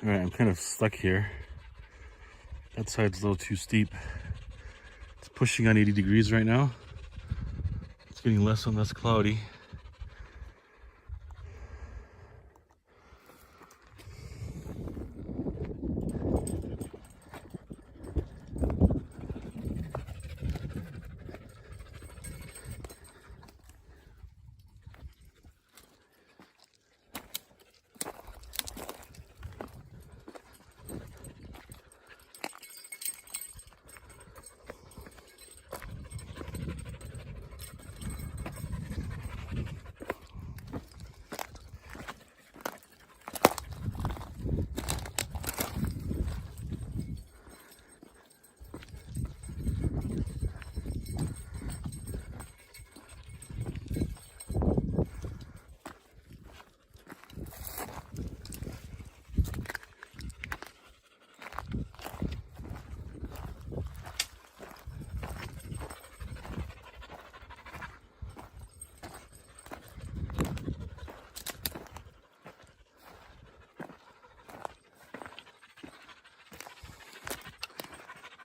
All right, I'm kind of stuck here. That side's a little too steep. It's pushing on 80 degrees right now. It's getting less and less cloudy.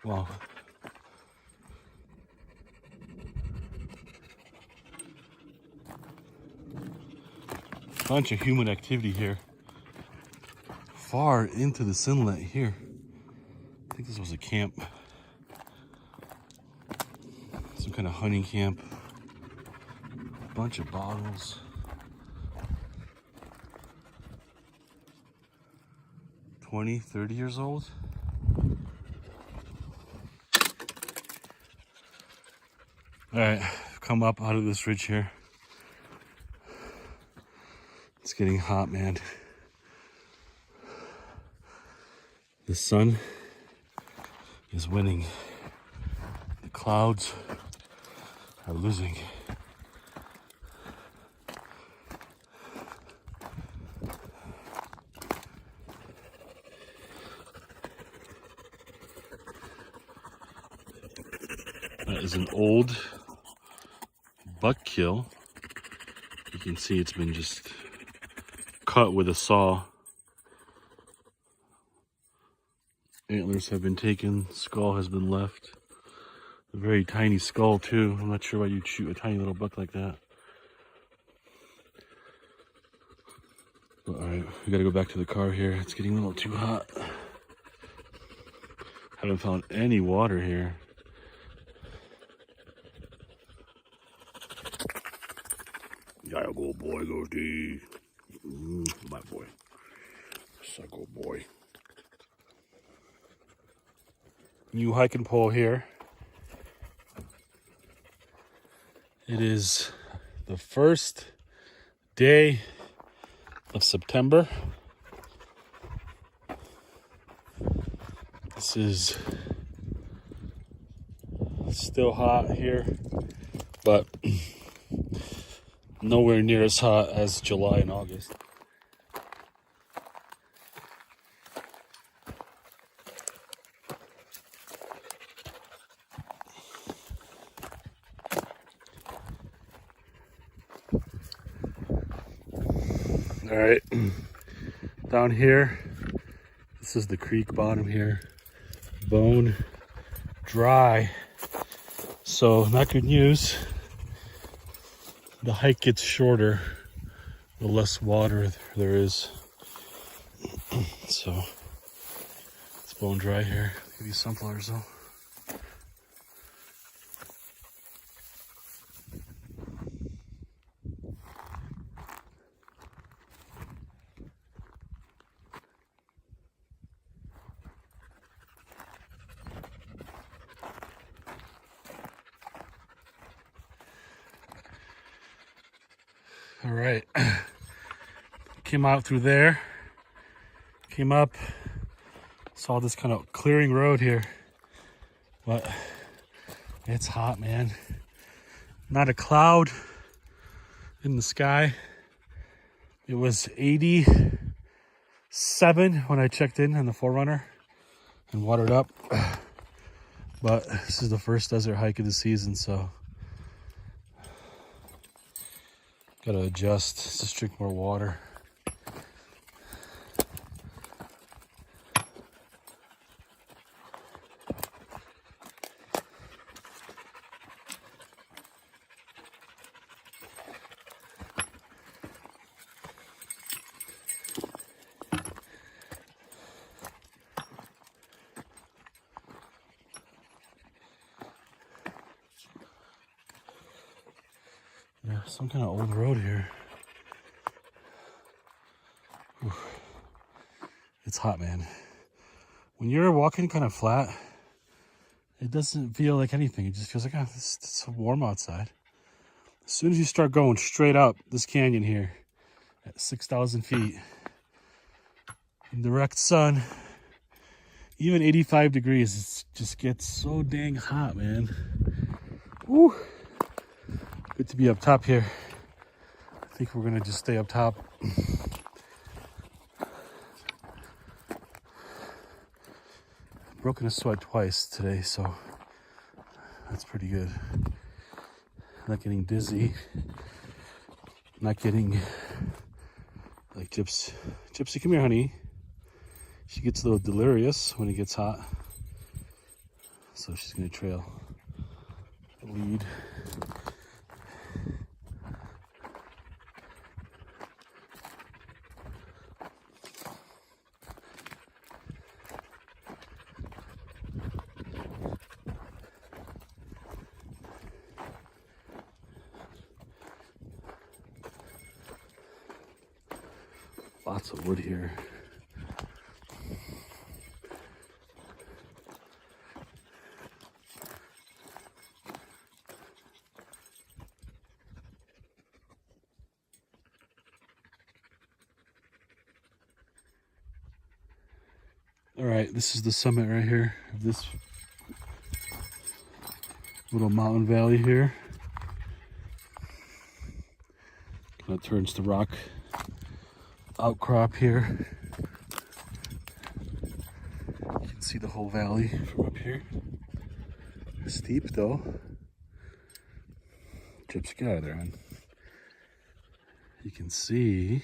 Wow. Bunch of human activity here. Far into this inlet here. I think this was a camp. Some kind of hunting camp. Bunch of bottles. 20, 30 years old. All right, come up out of this ridge here. It's getting hot, man. The sun is winning. The clouds are losing. That is an old buck kill. You can see it's been just cut with a saw. Antlers have been taken, skull has been left. A very tiny skull too. I'm not sure why you'd shoot a tiny little buck like that. But all right, we gotta go back to the car here. It's getting a little too hot. Haven't found any water here. Yeah, go boy, go D. My boy. Psycho boy. New hiking pole here. It is the first day of September. This is still hot here, but nowhere near as hot as July and August. All right, down here, this is the creek bottom here. Bone dry, so not good news. The hike gets shorter the less water there is. So it's bone dry here. Give you sunflowers though. All right, came out through there, came up, saw this kind of clearing road here, but it's hot, man. Not a cloud in the sky. It was 87 when I checked in on the Forerunner and watered up, but this is the first desert hike of the season, so gotta adjust, just drink more water. some kind of old road here. Whew. It's hot, man. When you're walking kind of flat, it doesn't feel like anything. It just feels like, oh, it's so warm outside. As soon as you start going straight up this canyon here at 6,000 feet in direct sun, even 85 degrees, it just gets so dang hot, man. Woo! Good to be up top here. I think we're gonna just stay up top. Broken a sweat twice today, so that's pretty good. Not getting dizzy. Not getting like Gypsy, come here, honey. She gets a little delirious when it gets hot, so she's gonna trail the lead. Lots of wood here. All right, this is the summit right here of this little mountain valley here. Kind of turns to rock outcrop here. You can see the whole valley from up here. Steep though. Gypsy, get out of there, man. You can see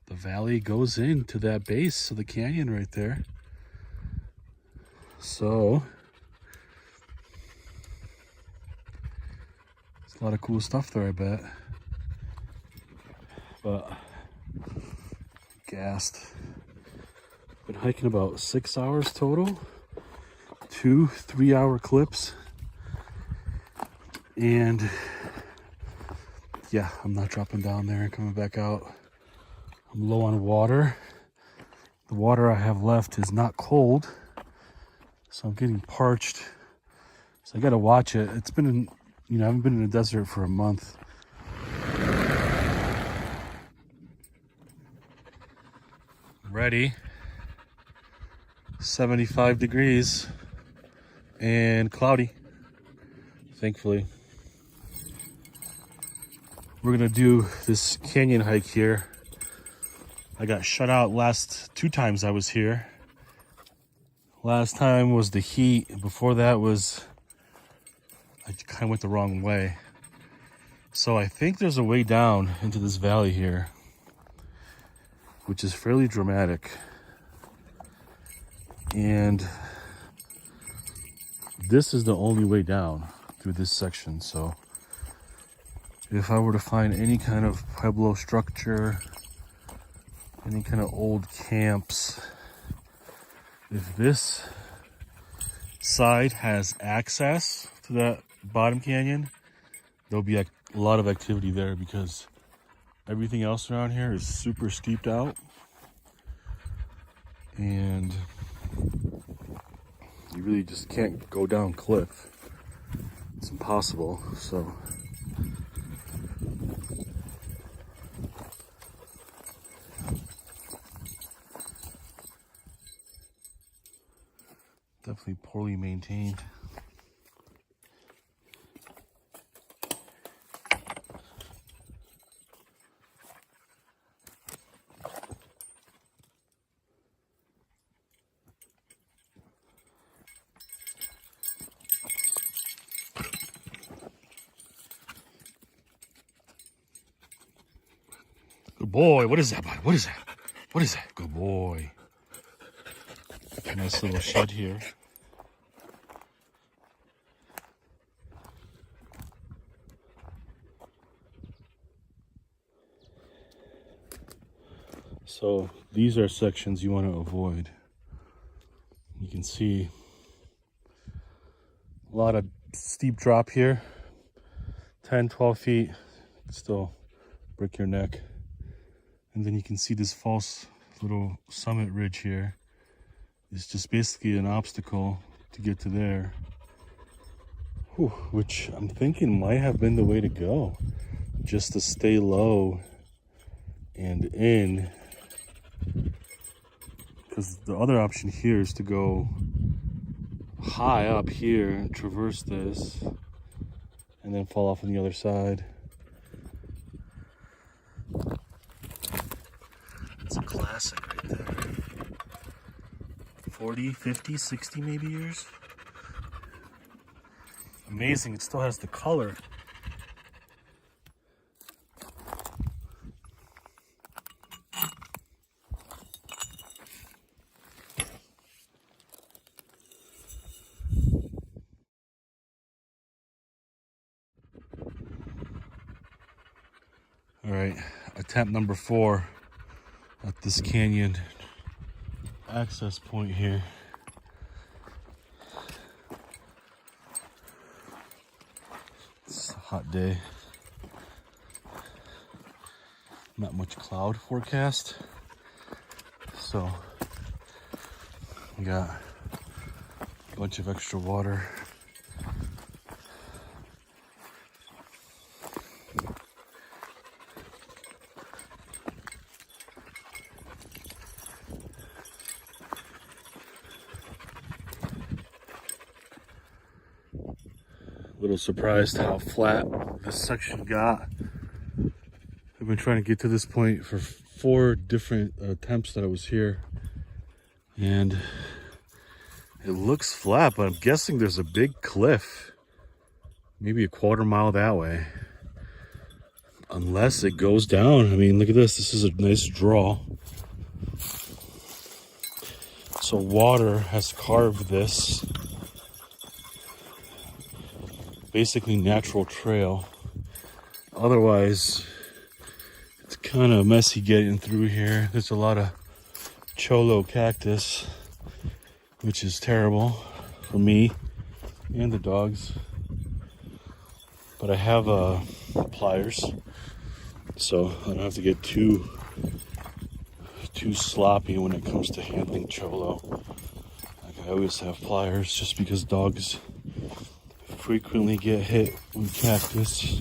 the valley goes into that base of the canyon right there. So there's a lot of cool stuff there, I bet. But gassed. Been hiking about 6 hours total. 2 3-hour clips. And yeah, I'm not dropping down there and coming back out. I'm low on water. The water I have left is not cold, so I'm getting parched. So I gotta watch it. It's been in, I haven't been in the desert for a month. Ready. 75 degrees and cloudy, thankfully. We're gonna do this canyon hike here. I got shut out last 2 times I was here. Last time was the heat. Before that was, I kind of went the wrong way. So I think there's a way down into this valley here, which is fairly dramatic. And this is the only way down through this section. So if I were to find any kind of pueblo structure, any kind of old camps, if this side has access to that bottom canyon, there'll be a lot of activity there, because everything else around here is super steeped out, and you really just can't go down cliff. It's impossible. So definitely poorly maintained. Good boy. What is that, bud? What is that? What is that? Good boy. Nice little shed here. So these are sections you want to avoid. You can see a lot of steep drop here. 10, 12 feet, still break your neck. And then you can see this false little summit ridge here. It's just basically an obstacle to get to there. Whew, which I'm thinking might have been the way to go, just to stay low and in, because the other option here is to go high up here, traverse this, and then fall off on the other side. It's a classic right there. 40, 50, 60 maybe years. Amazing, it still has the color. All right, attempt number 4 at this canyon access point here. It's a hot day. Not much cloud forecast. So we got a bunch of extra water. A little surprised how flat this section got. I've been trying to get to this point for 4 different attempts that I was here, and it looks flat, but I'm guessing there's a big cliff, maybe a quarter mile that way, unless it goes down. I mean, look at this. This is a nice draw. So water has carved this basically natural trail. Otherwise, it's kind of messy getting through here. There's a lot of cholo cactus, which is terrible for me and the dogs. But I have pliers, so I don't have to get too sloppy when it comes to handling cholo. Like, I always have pliers just because dogs frequently get hit with cactus,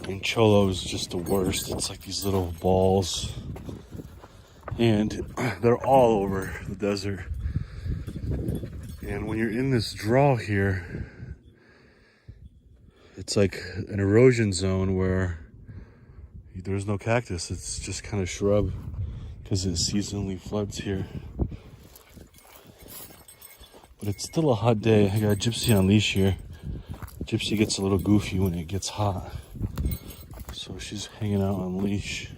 and cholo is just the worst. It's like these little balls, and they're all over the desert. And when you're in this draw here, it's like an erosion zone where there's no cactus. It's just kind of shrub because it seasonally floods here. But it's still a hot day. I got Gypsy on leash here. Gypsy gets a little goofy when it gets hot, so she's hanging out on leash.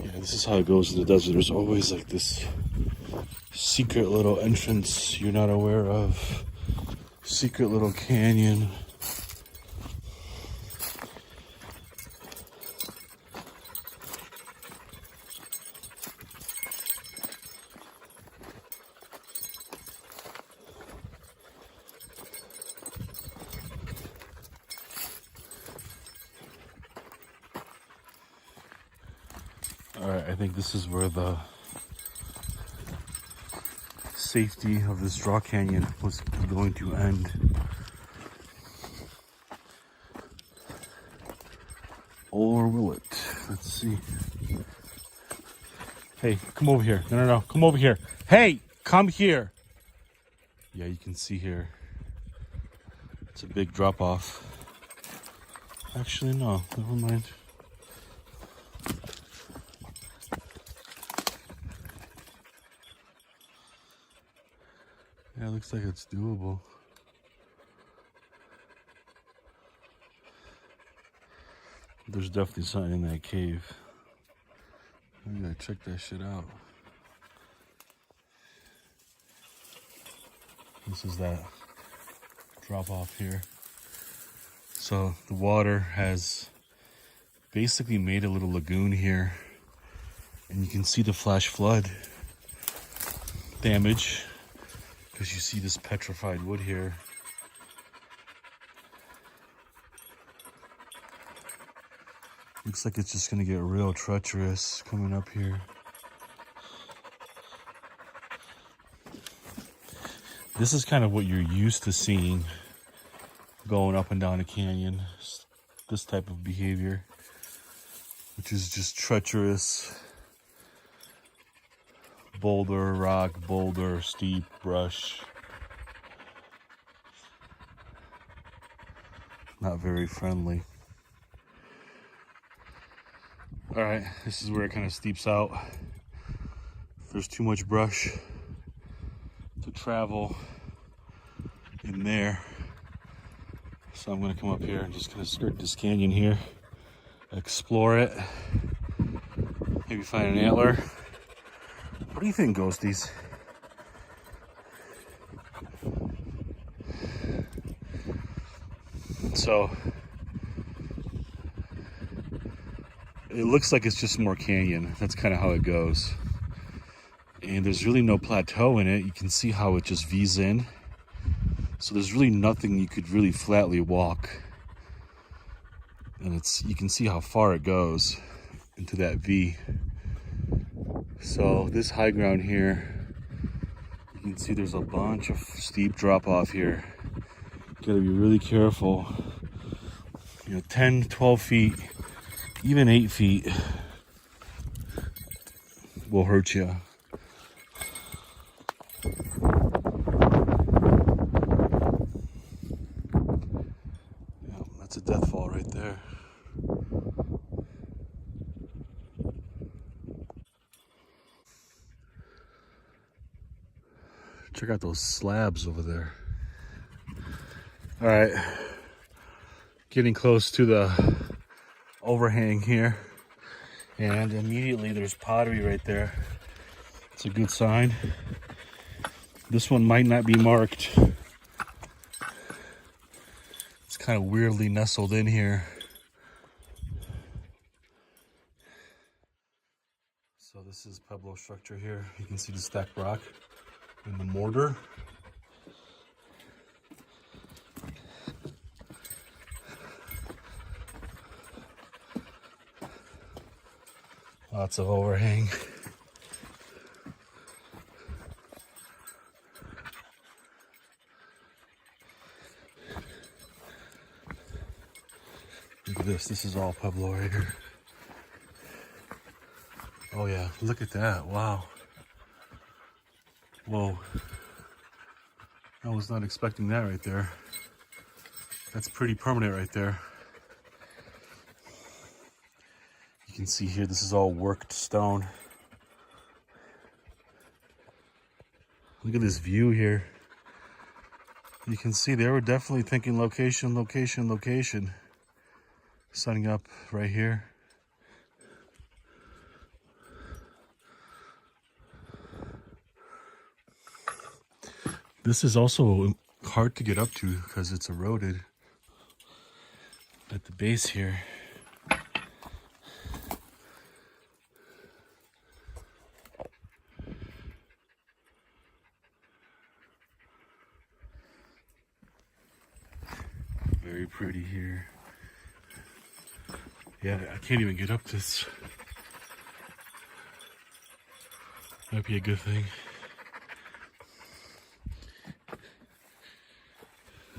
Yeah, this is how it goes in the desert. There's always like this secret little entrance you're not aware of. Secret little canyon. All right, I think this is where the safety of this draw canyon was going to end. Or will it? Let's see. Hey, come over here. No, come over here. Hey, come here. Yeah, you can see here. It's a big drop off. Actually, no, never mind. Yeah, it looks like it's doable. There's definitely something in that cave. I gotta check that shit out. This is that drop off here. So the water has basically made a little lagoon here, and you can see the flash flood damage because you see this petrified wood here. Looks like it's just gonna get real treacherous coming up here. This is kind of what you're used to seeing going up and down a canyon. This type of behavior, which is just treacherous. Boulder, rock, boulder, steep, brush. Not very friendly. All right, this is where it kind of steeps out. If there's too much brush to travel in there, so I'm gonna come up here and just kind of skirt this canyon here, explore it, maybe find an antler. What do you think, ghosties? So it looks like it's just more canyon. That's kind of how it goes. And there's really no plateau in it. You can see how it just V's in. So there's really nothing you could really flatly walk. And you can see how far it goes into that V. So this high ground here, you can see there's a bunch of steep drop off here. You gotta be really careful. 10, 12 feet, even 8 feet will hurt you. Yeah, that's a death fall right there. Check out those slabs over there. All right, getting close to the overhang here, and immediately there's pottery right there. It's a good sign. This one might not be marked. It's kind of weirdly nestled in here. So this is pueblo structure here. You can see the stacked rock and the mortar. Lots of overhang. Look at this. This is all pueblo right here. Oh yeah, look at that. Wow. Whoa. I was not expecting that right there. That's pretty permanent right there. You can see here, this is all worked stone. Look at this view here. You can see they were definitely thinking location, location, location. Setting up right here. This is also hard to get up to because it's eroded at the base here. Very pretty here. Yeah, I can't even get up this. Might be a good thing.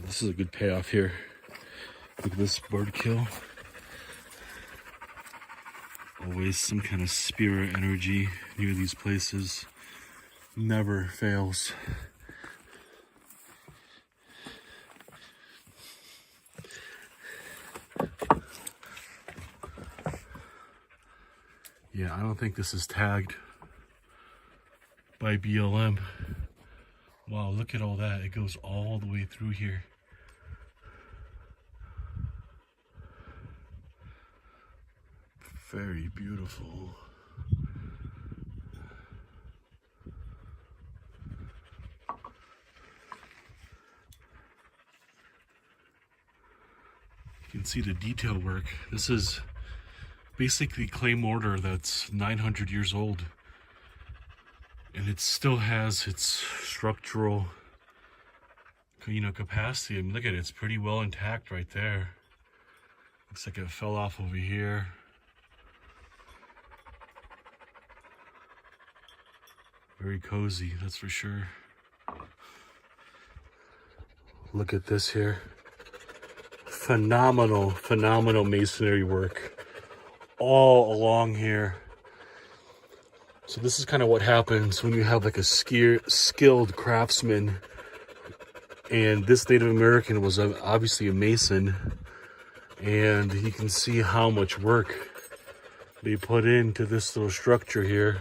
This is a good payoff here. Look at this bird kill. Always some kind of spirit energy near these places. Never fails. Yeah, I don't think this is tagged by BLM. Wow, look at all that. It goes all the way through here. Very beautiful. You can see the detail work. This is basically clay mortar that's 900 years old. And it still has its structural capacity. I mean, look at it. It's pretty well intact right there. Looks like it fell off over here. Very cozy, that's for sure. Look at this here. Phenomenal, phenomenal masonry work all along here. So this is kind of what happens when you have like a skilled craftsman. And this Native American was obviously a mason. And you can see how much work they put into this little structure here.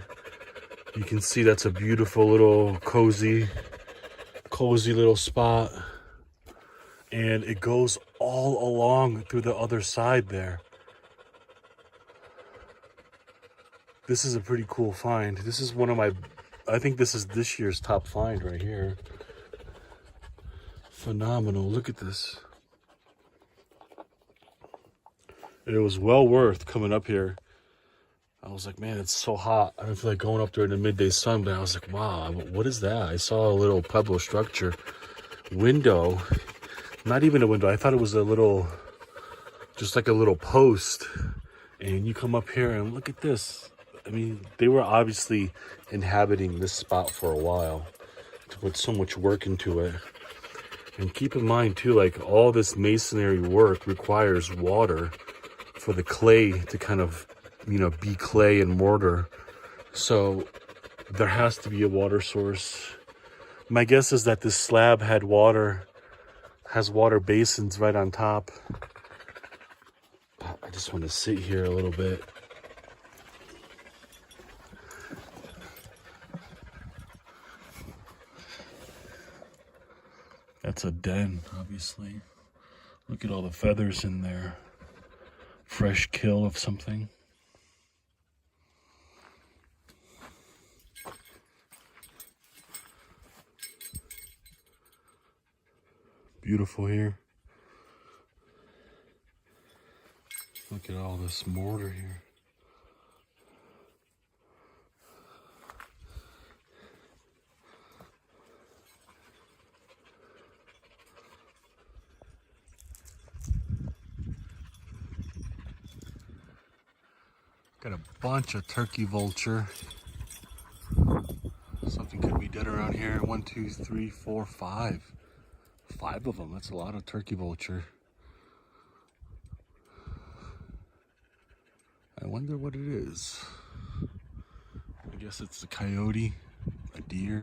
You can see that's a beautiful little cozy little spot. And it goes all along through the other side there. This is a pretty cool find. This is one of my, I think this is this year's top find right here. Phenomenal, look at this. It was well worth coming up here. I was like, man, it's so hot. I don't feel like going up there in the midday sun, but I was like, wow, what is that? I saw a little pueblo structure. Window, not even a window. I thought it was a little, just like a little post. And you come up here and look at this. I mean, they were obviously inhabiting this spot for a while to put so much work into it. And keep in mind too, like all this masonry work requires water for the clay to kind of, be clay and mortar. So there has to be a water source. My guess is that this slab has water basins right on top. I just want to sit here a little bit. That's a den, obviously. Look at all the feathers in there. Fresh kill of something. Beautiful here. Look at all this mortar here. Got a bunch of turkey vulture. Something could be dead around here. 1, 2, 3, 4, 5. 5 of them. That's a lot of turkey vulture. I wonder what it is. I guess it's a coyote, a deer.